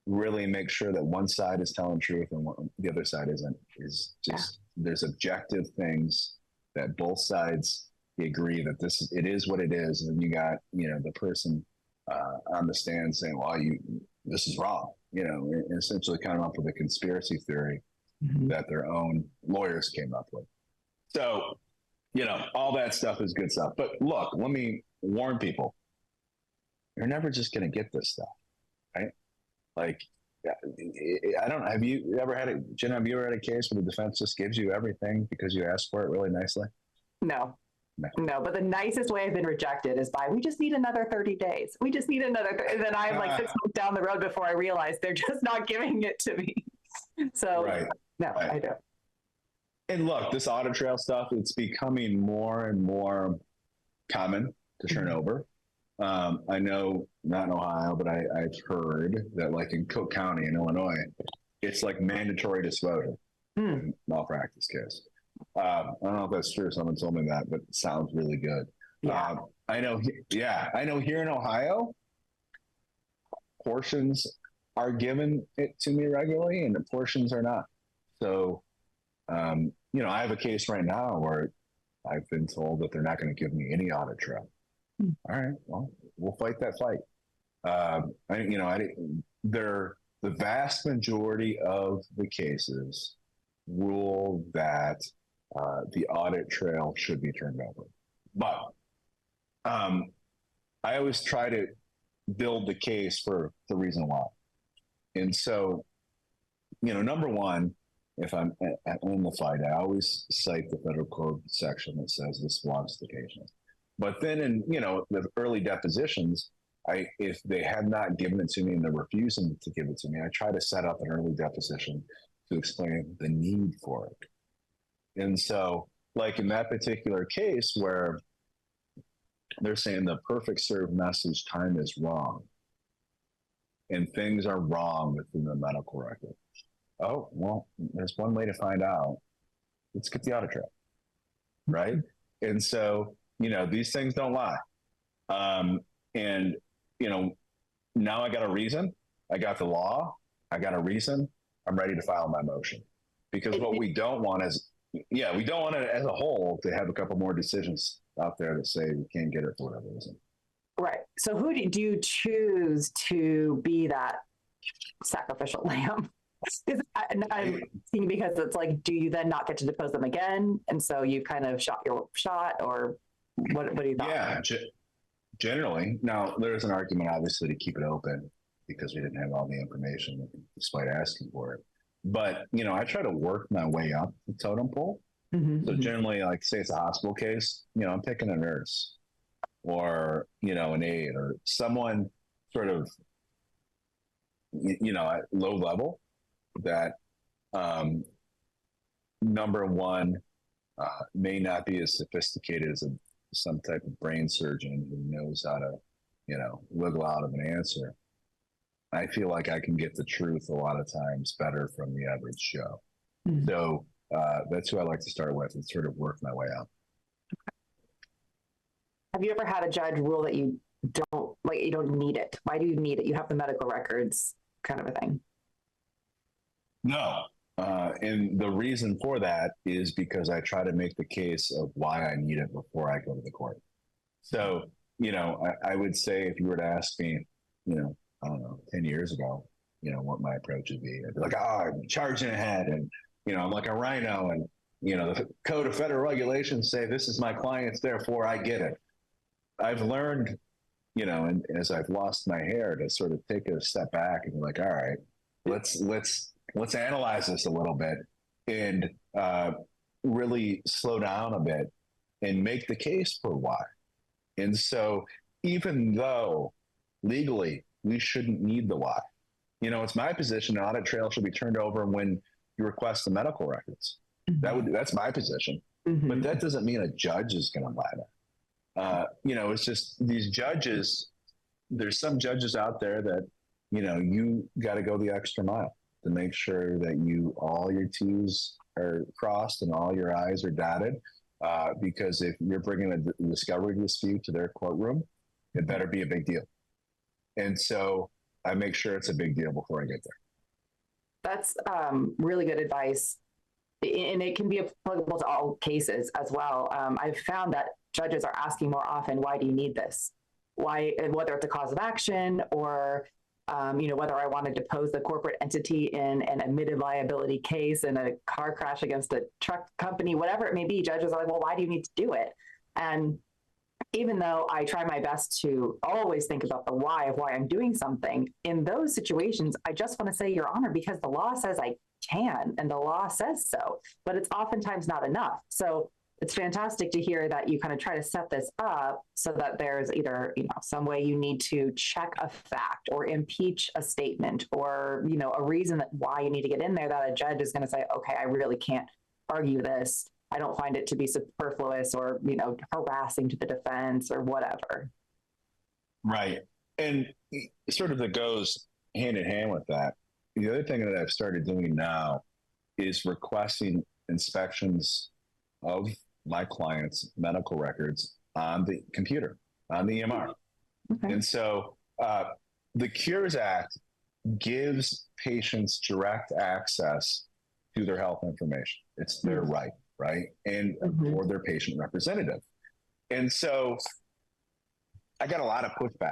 really make sure that one side is telling truth and the other side isn't. Is just there's objective things that both sides agree that it is what it is, and then you got the person on the stand saying, "Well, this is wrong," and essentially coming up with a conspiracy theory, mm-hmm. that their own lawyers came up with. So, all that stuff is good stuff. But look, let me warn people. You're never just going to get this stuff, right? Like, I don't know. Have you ever had Jenna, have you ever had a case where the defense just gives you everything because you asked for it really nicely? No, but the nicest way I've been rejected is by, we just need another 30 days. We just need another, and then I'm like 6 months down the road before I realize they're just not giving it to me. So, right. No, right. I don't. And look, this audit trail stuff, it's becoming more and more common to turn mm-hmm. over. I know, not in Ohio, but I've heard that, like, in Cook County in Illinois, it's like mandatory disclosure in malpractice case. I don't know if that's true. Someone told me that, but it sounds really good. Yeah. I know here in Ohio, portions are given it to me regularly and the portions are not. So, I have a case right now where I've been told that they're not going to give me any audit trail. All right, well, we'll fight that fight. The vast majority of the cases rule that the audit trail should be turned over. But I always try to build the case for the reason why. And so, number one, if I'm in the fight, I always cite the federal code section that says this belongs to the patient. But then in, the early depositions, if they have not given it to me and they're refusing to give it to me, I try to set up an early deposition to explain the need for it. And so, like in that particular case where they're saying the perfect serve message time is wrong and things are wrong within the medical record. Oh, well, there's one way to find out. Let's get the audit trail, right? And so, these things don't lie. And, now I got a reason. I got the law. I got a reason. I'm ready to file my motion. Because what we don't want is, we don't want it as a whole to have a couple more decisions out there that say we can't get it for whatever reason. Right. So who do you choose to be that sacrificial lamb? I'm thinking because it's like, do you then not get to depose them again? And so you kind of shot your shot, or what do you think? Yeah, generally. Now, there's an argument, obviously, to keep it open because we didn't have all the information despite asking for it. But, I try to work my way up the totem pole. So generally, like say it's a hospital case, I'm picking a nurse or, an aide or someone sort of, at low level that, number one, may not be as sophisticated as some type of brain surgeon who knows how to, wiggle out of an answer. I feel like I can get the truth a lot of times better from the average Joe. So that's who I like to start with and sort of work my way out. Have you ever had a judge rule that you don't need it? Why do you need it? You have the medical records, kind of a thing. No. And the reason for that is because I try to make the case of why I need it before I go to the court. So, I would say if you were to ask me, I don't know, 10 years ago, what my approach would be, I'd be like, I'm charging ahead. And, I'm like a rhino and, the code of federal regulations say this is my client's, therefore I get it. I've learned, and as I've lost my hair, to sort of take a step back and be like, all right, let's analyze this a little bit and really slow down a bit and make the case for why. And so even though legally we shouldn't need the why, it's my position, an audit trail should be turned over when you request the medical records. That's my position. But that doesn't mean a judge is going to buy that. It's just these judges, there's some judges out there that, you got to go the extra mile to make sure that all your T's are crossed and all your I's are dotted. Because if you're bringing a discovery dispute to their courtroom, it better be a big deal. And so I make sure it's a big deal before I get there. That's really good advice. And it can be applicable to all cases as well. I've found that judges are asking more often, why do you need this? Why, whether it's a cause of action or, whether I want to depose the corporate entity in an admitted liability case in a car crash against a truck company, whatever it may be, judges are like, well, why do you need to do it? And even though I try my best to always think about the why of why I'm doing something, in those situations, I just want to say, Your Honor, because the law says I can, and the law says so, but it's oftentimes not enough. So it's fantastic to hear that you kind of try to set this up so that there's either, some way you need to check a fact or impeach a statement or, a reason that why you need to get in there that a judge is going to say, okay, I really can't argue this. I don't find it to be superfluous or, harassing to the defense or whatever. Right. And sort of that goes hand in hand with that. The other thing that I've started doing now is requesting inspections of my clients' medical records on the computer, on the EMR. Okay. And so the Cures Act gives patients direct access to their health information. It's their right? And or their patient representative. And so I got a lot of pushback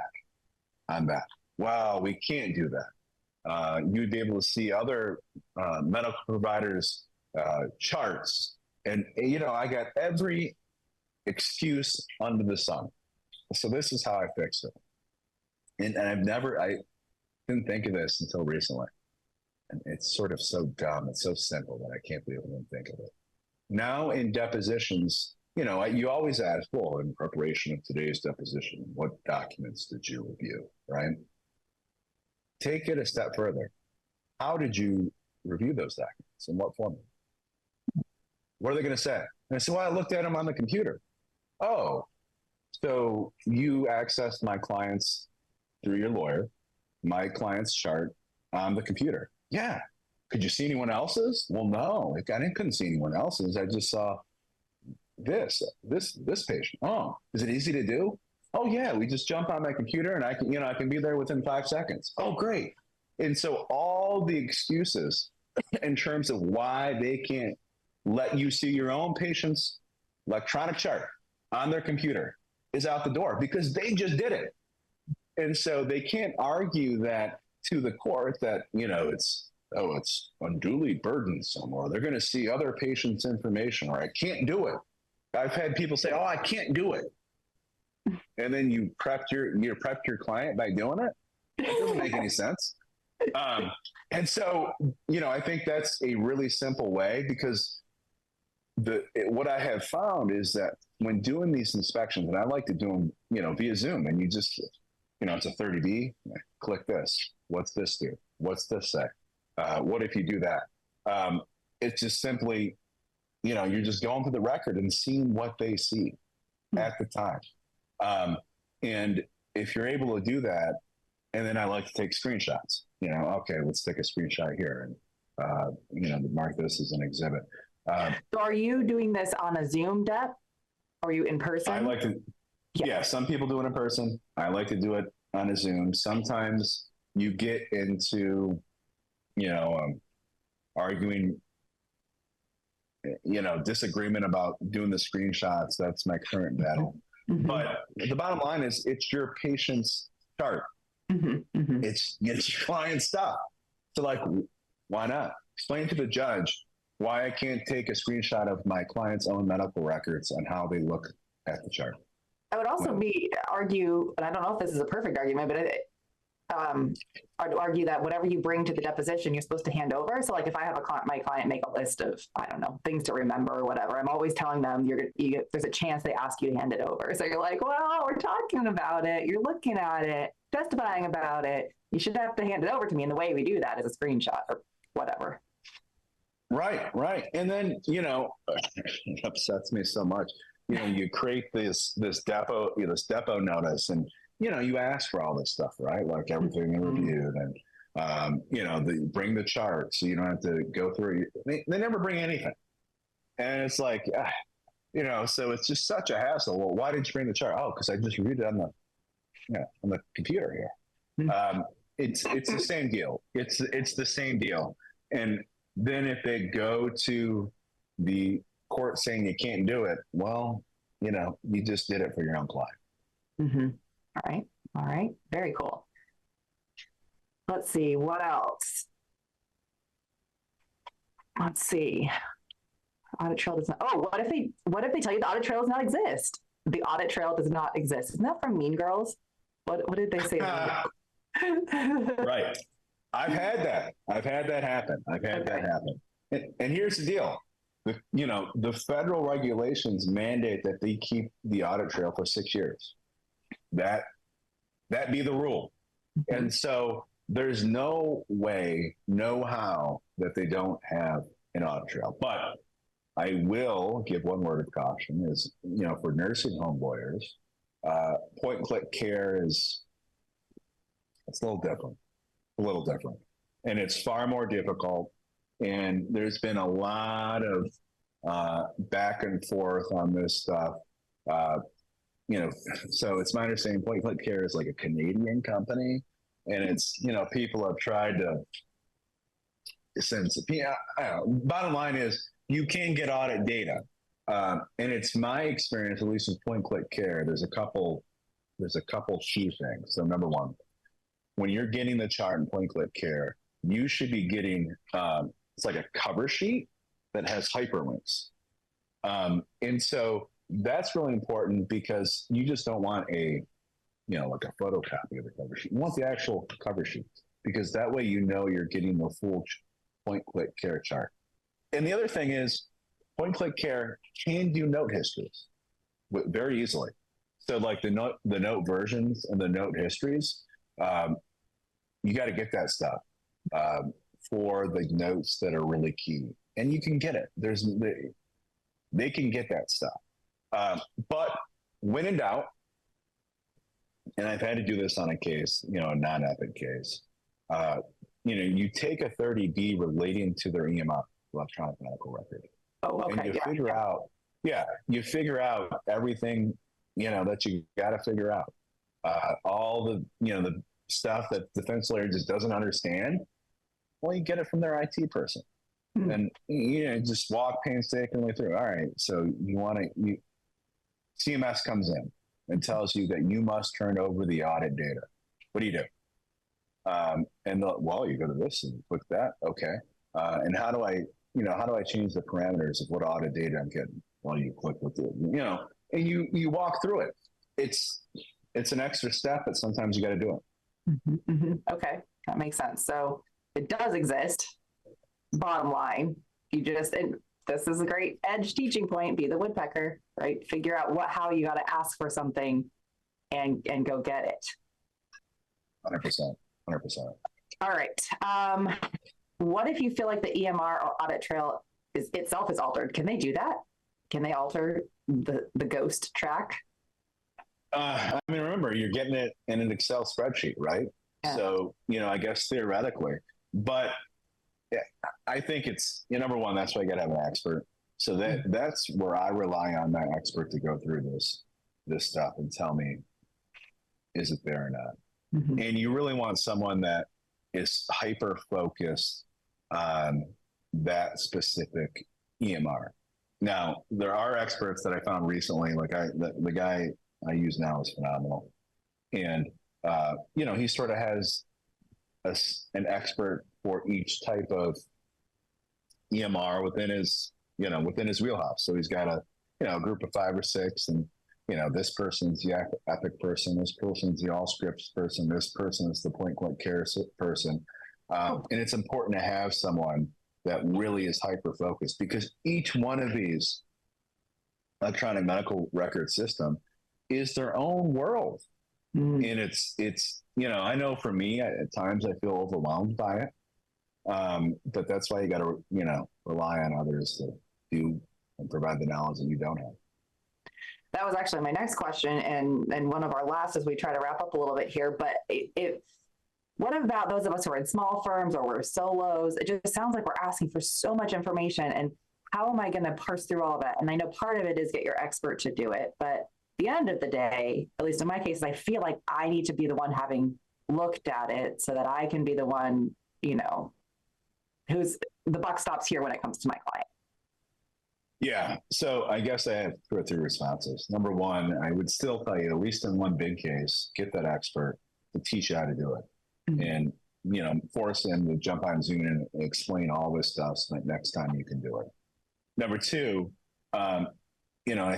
on that. Well, we can't do that. You'd be able to see other medical providers' charts. And, I got every excuse under the sun. So this is how I fix it. And I didn't think of this until recently. And it's sort of so dumb. It's so simple that I can't believe I didn't think of it. Now in depositions, you always ask, well, in preparation of today's deposition, what documents did you review, right? Take it a step further. How did you review those documents? In what format? What are they going to say? And I said, well, I looked at them on the computer. Oh, so you accessed my clients through your lawyer, my client's chart on the computer. Yeah. Could you see anyone else's? Well, no, couldn't see anyone else's. I just saw this patient. Oh, is it easy to do? Oh yeah, we just jump on my computer and I can be there within 5 seconds. Oh, great. And so all the excuses in terms of why they can't let you see your own patient's electronic chart on their computer is out the door because they just did it. And so they can't argue that to the court that, it's unduly burdensome, or they're going to see other patients' information, or I can't do it. I've had people say, "Oh, I can't do it," and then you prepped your client by doing it. It doesn't make any sense. And so, I think that's a really simple way, because what I have found is that when doing these inspections, and I like to do them, via Zoom, and you just, it's a 30B, click this. What's this do? What's this say? What if you do that? It's just simply, you're just going through the record and seeing what they see at the time. And if you're able to do that, and then I like to take screenshots, okay, let's take a screenshot here and, mark this as an exhibit. So are you doing this on a Zoom dep? Or are you in person? I like to, yeah, some people do it in person. I like to do it on a Zoom. Sometimes you get into, arguing, disagreement about doing the screenshots. That's my current battle. Mm-hmm. But the bottom line is, it's your patient's chart. Mm-hmm. Mm-hmm. It's your client's stuff. So why not? Explain to the judge why I can't take a screenshot of my client's own medical records and how they look at the chart. I would also argue, and I don't know if this is a perfect argument, but I'd argue that whatever you bring to the deposition, you're supposed to hand over. So if I have my client make a list of, I don't know, things to remember or whatever, I'm always telling them there's a chance they ask you to hand it over. So you're like, well, we're talking about it. You're looking at it, testifying about it. You should have to hand it over to me. And the way we do that is a screenshot or whatever. Right. And then, it upsets me so much. You create this depo notice, and, you ask for all this stuff, right? Like everything reviewed, and, bring the chart so you don't have to go through it. They never bring anything. And it's like, so it's just such a hassle. Well, why did you bring the chart? Oh, because I just read it on the computer here. Mm-hmm. It's the same deal. It's the same deal. And then if they go to the court saying you can't do it, well, you just did it for your own client. Mm-hmm. All right. Very cool. Let's see. What else? Let's see. Audit trail does not. Oh, what if they tell you the audit trail does not exist? The audit trail does not exist. Isn't that from Mean Girls? What did they say? Right. I've had that happen. And here's the deal. The federal regulations mandate that they keep the audit trail for 6 years. That be the rule. Mm-hmm. And so there's no way, no how that they don't have an audit trail. But I will give one word of caution is, for nursing home lawyers, point and click care it's a little different. And it's far more difficult. And there's been a lot of back and forth on this stuff. So it's my understanding Point Click Care is like a Canadian company. And it's, people have tried to bottom line is you can get audit data. And it's my experience, at least with Point Click Care, there's a couple key things. So number one, when you're getting the chart in Point Click Care, you should be getting, it's like a cover sheet that has hyperlinks. And so that's really important because you just don't want like a photocopy of the cover sheet. You want the actual cover sheet because that way you're getting the full Point Click Care chart. And the other thing is Point Click Care can do note histories very easily. So like the note versions and the note histories, you got to get that stuff for the notes that are really key, and you can get it. They can get that stuff, but when in doubt, and I've had to do this on a case, a non-epic case. You take a 30B relating to their EMR, electronic medical record, and you figure out everything that you got to figure out. All the stuff that defense lawyer just doesn't understand. Well, you get it from their IT person. And just walk painstakingly through. All right, so CMS comes in and tells you that you must turn over the audit data. What do you do? You go to this and click that. Okay. And how do I change the parameters of what audit data I'm getting? Well, you click with it, and you walk through it. It's an extra step, but sometimes you got to do it. Mm-hmm, mm-hmm. Okay, that makes sense. So it does exist. Bottom line, this is a great edge teaching point. Be the woodpecker, right? Figure out how you got to ask for something, and go get it. 100%. All right. What if you feel like the EMR or audit trail itself is altered? Can they do that? Can they alter the ghost track? Remember, you're getting it in an Excel spreadsheet, right? Yeah. So, I guess theoretically, but I think it's, number one, that's why you got to have an expert. So that's where I rely on that expert to go through this stuff and tell me, is it there or not? Mm-hmm. And you really want someone that is hyper focused on that specific EMR. Now, there are experts that I found recently, like the guy I use now is phenomenal. And, he sort of has an expert for each type of EMR within his wheelhouse. So he's got a group of 5 or 6, and, this person's the Epic person, this person's the Allscripts person, this person is the point-click care person. And it's important to have someone that really is hyper-focused, because each one of these electronic medical record system is their own world. Mm-hmm. And it's I know for me, at times I feel overwhelmed by it. But that's why you got to, rely on others to do and provide the knowledge that you don't have. That was actually my next question, and one of our last as we try to wrap up a little bit here. But what about those of us who are in small firms or we're solos? It just sounds like we're asking for so much information, and how am I going to parse through all of that? And I know part of it is get your expert to do it, but at the end of the day, at least in my case, I feel like I need to be the one having looked at it so that I can be the one, who's the buck stops here when it comes to my client. Yeah. So I guess I have 2 or 3 responses. Number one, I would still tell you, at least in one big case, get that expert to teach you how to do it. Mm-hmm. And, force them to jump on Zoom and explain all this stuff so that next time you can do it. Number 2, I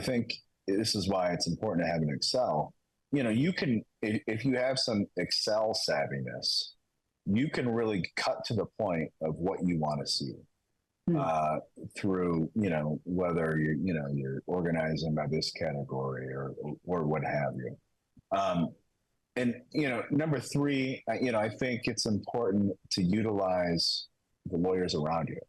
think this is why it's important to have an Excel. You can, if you have some Excel savviness, you can really cut to the point of what you want to see through, whether you're organizing by this category or what have you. And number 3, I think it's important to utilize the lawyers around you,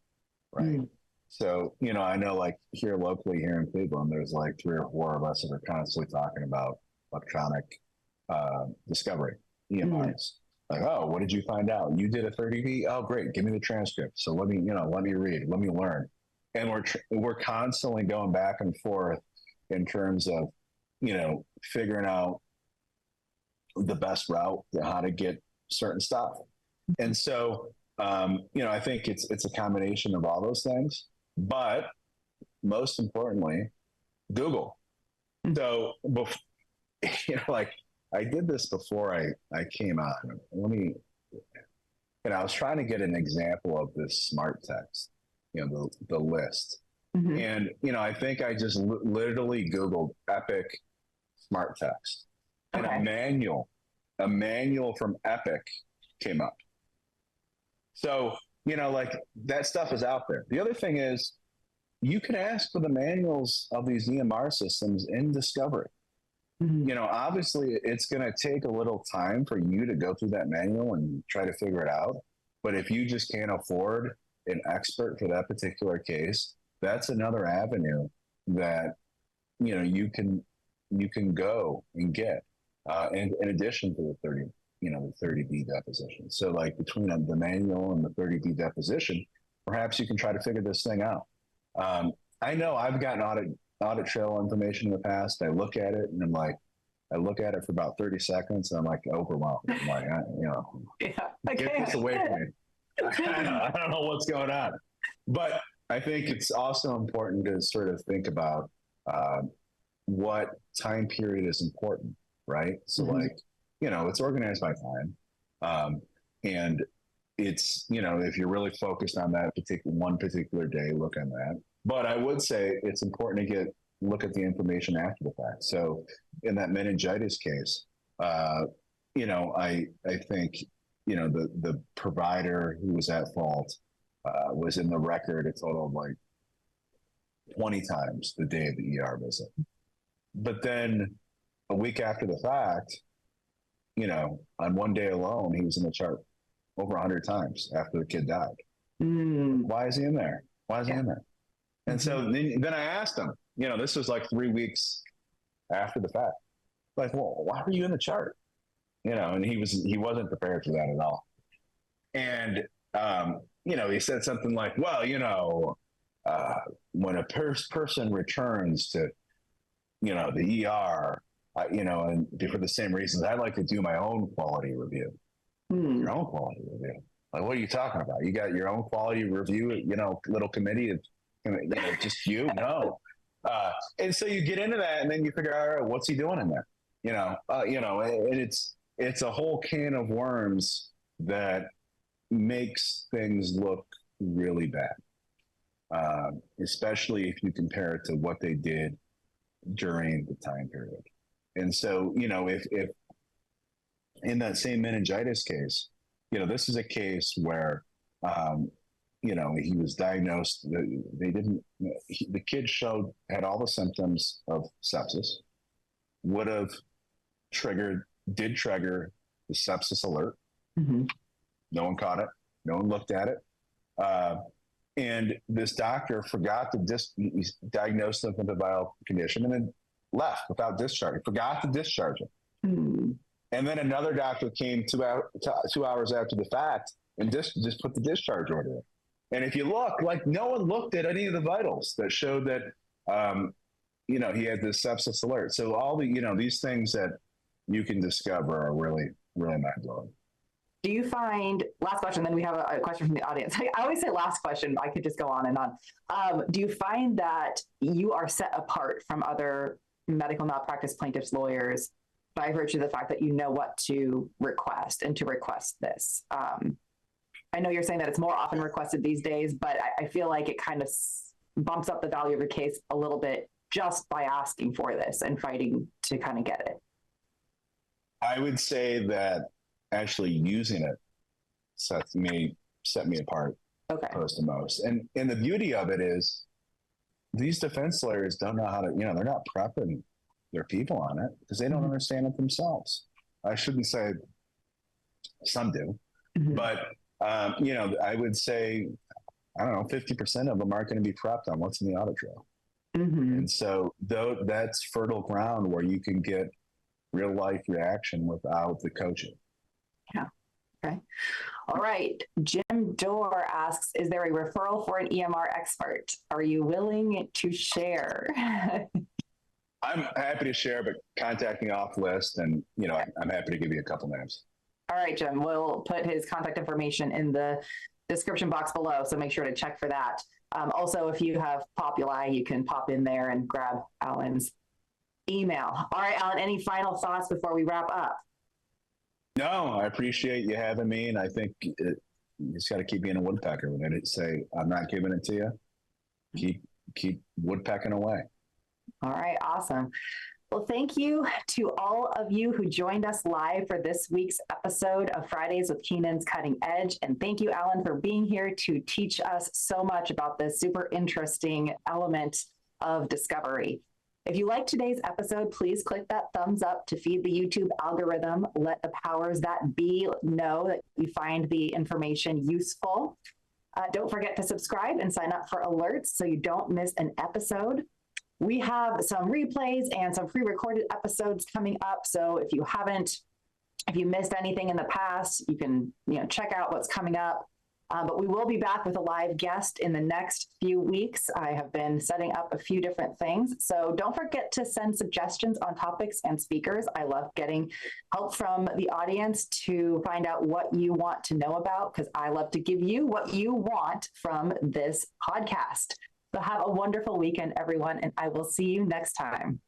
right? Mm. So, I know like here locally here in Cleveland, there's like 3 or 4 of us that are constantly talking about electronic discovery, EMIs. Mm. Like, oh, what did you find out? You did a 30B? Oh, great. Give me the transcript. So let me read, let me learn. And we're constantly going back and forth in terms of, figuring out the best route to how to get certain stuff. And so, I think it's a combination of all those things, but most importantly, Google. So, like I did this before I came on. I was trying to get an example of this smart text, the list. Mm-hmm. And, I think I just literally Googled Epic smart text, and a manual from Epic came up. So, like that stuff is out there. The other thing is you can ask for the manuals of these EMR systems in Discovery. Mm-hmm. Obviously it's going to take a little time for you to go through that manual and try to figure it out. But if you just can't afford an expert for that particular case, that's another avenue that, you can go and get in addition to the 30B deposition. So like between the manual and the 30B deposition, perhaps you can try to figure this thing out. I know I've gotten audit trail information in the past. I look at it and I'm like, I look at it for about 30 seconds and I'm like overwhelmed. I'm like, get this away from me. I don't know what's going on. But I think it's also important to sort of think about what time period is important, right? So like, it's organized by time. And it's, if you're really focused on that one particular day, look on that. But I would say it's important to look at the information after the fact. So in that meningitis case, I think, the provider who was at fault was in the record a total of like 20 times the day of the ER visit. But then a week after the fact, on one day alone, he was in the chart over 100 times after the kid died. Why is he in there? Why is he in there? And so then I asked him, this was like 3 weeks after the fact. Like, well, why were you in the chart? And he wasn't prepared for that at all. And, he said something like, well, when a person returns to, the ER, and for the same reasons, I like to do my own quality review. Your own quality review. Like, what are you talking about? You got your own quality review, little committee of, just you? No. And so you get into that and then you figure out, all right, what's he doing in there? And it's a whole can of worms that makes things look really bad, especially if you compare it to what they did during the time period. And so, if in that same meningitis case, this is a case where, he was diagnosed. The kid had all the symptoms of sepsis, did trigger the sepsis alert. No one caught it. No one looked at it. And this doctor forgot to diagnose him with a viral condition and then left without discharging, forgot to discharge him. And then another doctor came 2 hours after the fact and just put the discharge order in. And if you look, like no one looked at any of the vitals that showed that, he had this sepsis alert. So all the, these things that you can discover are really, really mind-blowing. Do you find, last question, then we have a question from the audience. I always say last question, I could just go on and on. Do you find that you are set apart from other medical malpractice plaintiffs lawyers by virtue of the fact that you know what to request and to request this? I know you're saying that it's more often requested these days, but I feel like it kind of bumps up the value of your case a little bit just by asking for this and fighting to kind of get it. I would say that actually using it set me apart opposed to most. And the beauty of it is these defense lawyers don't know how to, they're not prepping their people on it because they don't understand it themselves. I shouldn't say some do, but I would say, 50% of them aren't going to be prepped on what's in the audit trail. And so that's fertile ground where you can get real life reaction without the coaching. Yeah. Okay. All right. Jim Dorr asks, is there a referral for an EMR expert? Are you willing to share? I'm happy to share, but contact me off list and, I'm happy to give you a couple names. All right, Jim, we'll put his contact information in the description box below. So make sure to check for that. Also, if you have Populi, you can pop in there and grab Alan's email. All right, Alan, any final thoughts before we wrap up? No, I appreciate you having me. And I think you just got to keep being a woodpecker. When I say, I'm not giving it to you, keep woodpecking away. All right, awesome. Well, thank you to all of you who joined us live for this week's episode of Fridays with Keenan's Cutting Edge. And thank you, Alan, for being here to teach us so much about this super interesting element of discovery. If you liked today's episode, please click that thumbs up to feed the YouTube algorithm. Let the powers that be know that you find the information useful. Don't forget to subscribe and sign up for alerts so you don't miss an episode. We have some replays and some pre-recorded episodes coming up. So if you missed anything in the past, you can check out what's coming up. But we will be back with a live guest in the next few weeks. I have been setting up a few different things. So don't forget to send suggestions on topics and speakers. I love getting help from the audience to find out what you want to know about, because I love to give you what you want from this podcast. So have a wonderful weekend, everyone, and I will see you next time.